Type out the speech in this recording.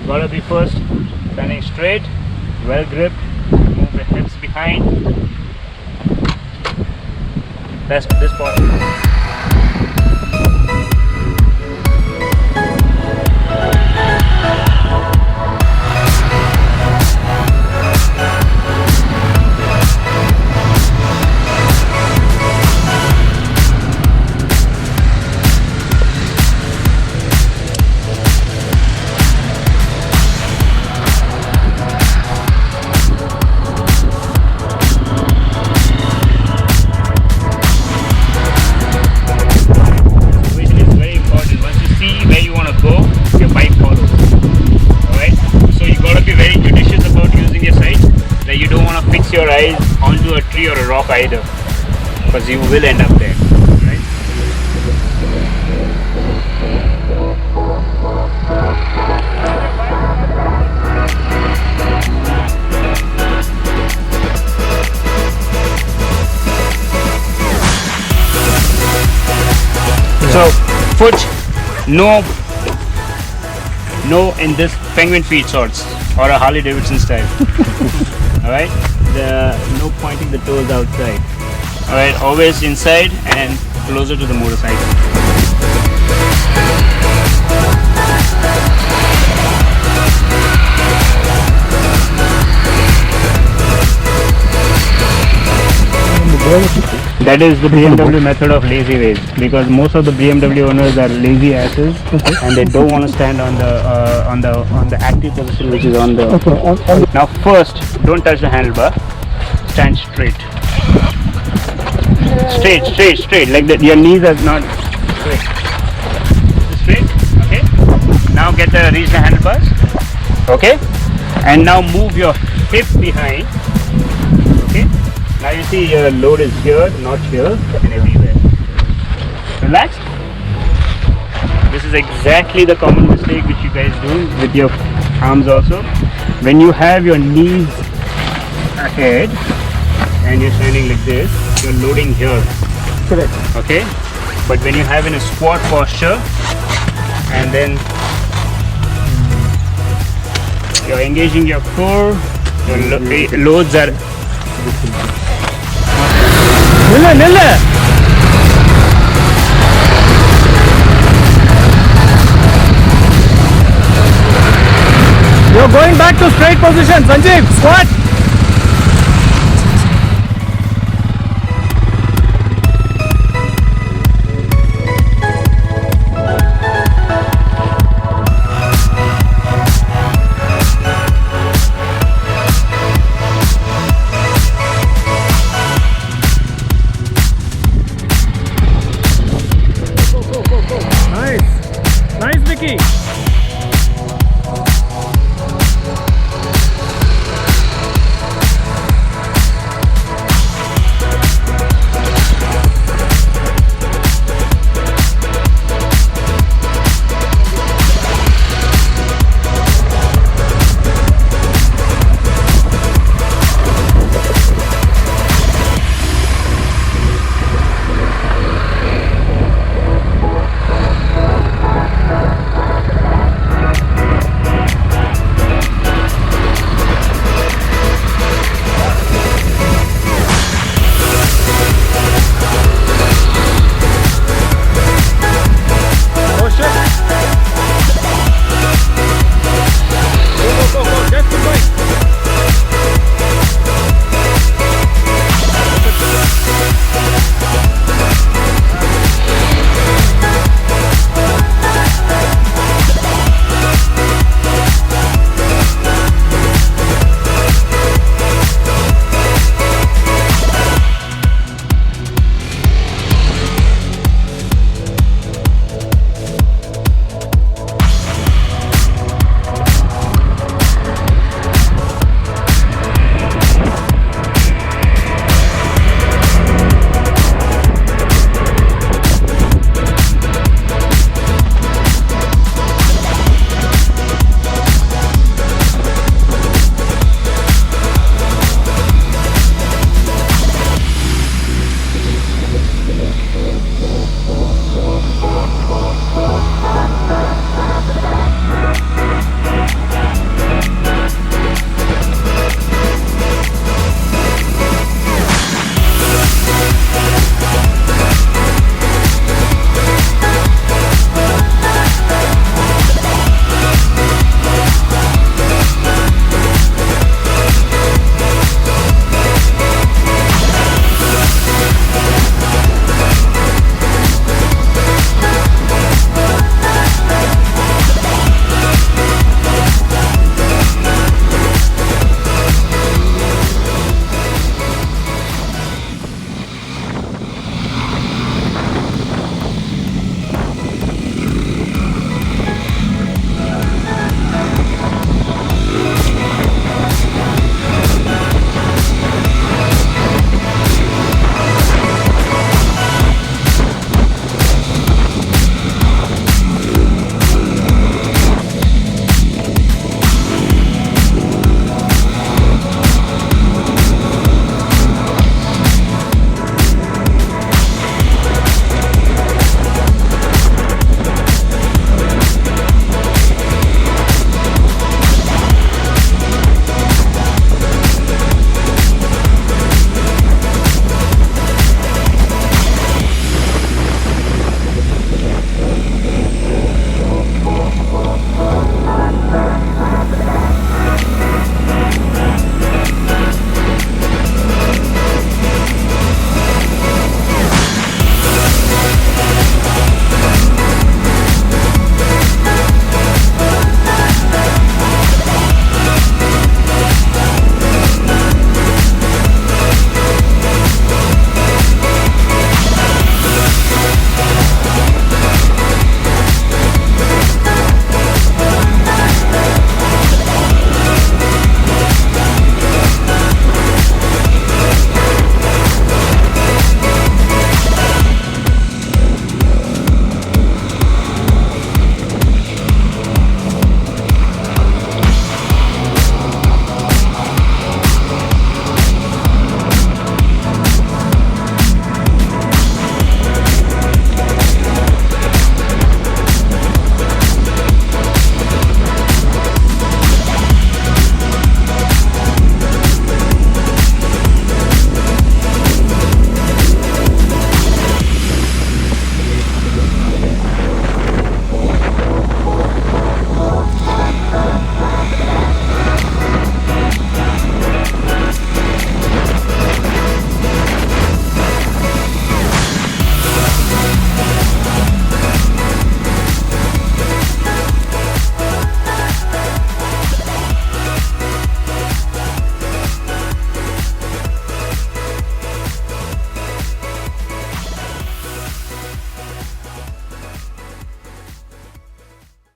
Gotta be first standing straight, well gripped, move the hips behind. That's this part. Your eyes onto a tree or a rock either, because you will end up there, right? So foot, no in this penguin feet sorts or a Harley Davidson style. All right. No pointing the toes outside. Alright, always inside and closer to the motorcycle. That is the BMW method of lazy ways, because most of the BMW owners are lazy asses and they don't want to stand on the active position, which is on the. Now first, don't touch the handlebar. Stand straight. Straight. Like that. Your knees are not straight. Okay. Now reach the handlebars. Okay. And now move your hip behind. Okay. Now you see your load is here, not here, and everywhere. Relax. This is exactly the common mistake which you guys do with your arms also. When you have your knees ahead and you're standing like this, you're loading here. Correct. Okay? But when you have in a squat posture and then you're engaging your core, your loads are Nilla. You're going back to straight position, Sanjeev. Squat. Nice, Vicky.